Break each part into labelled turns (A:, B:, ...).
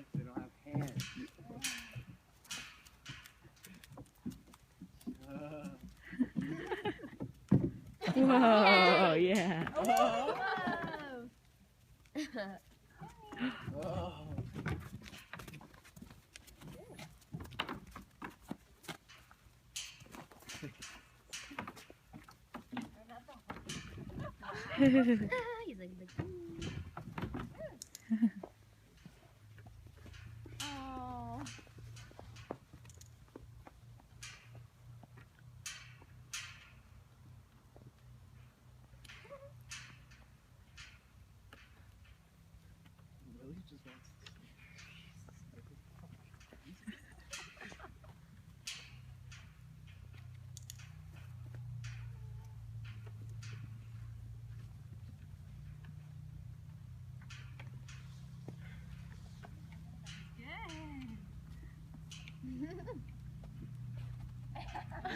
A: dogs, they don't have hands.
B: Whoa, yeah.
C: Whoa.
A: Oh.
C: He's like, oh.
A: Really just wants to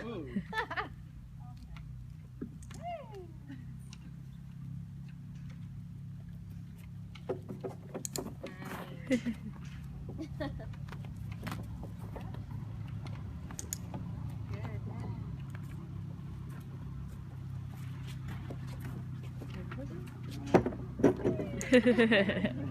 A: Ooh.
C: Good.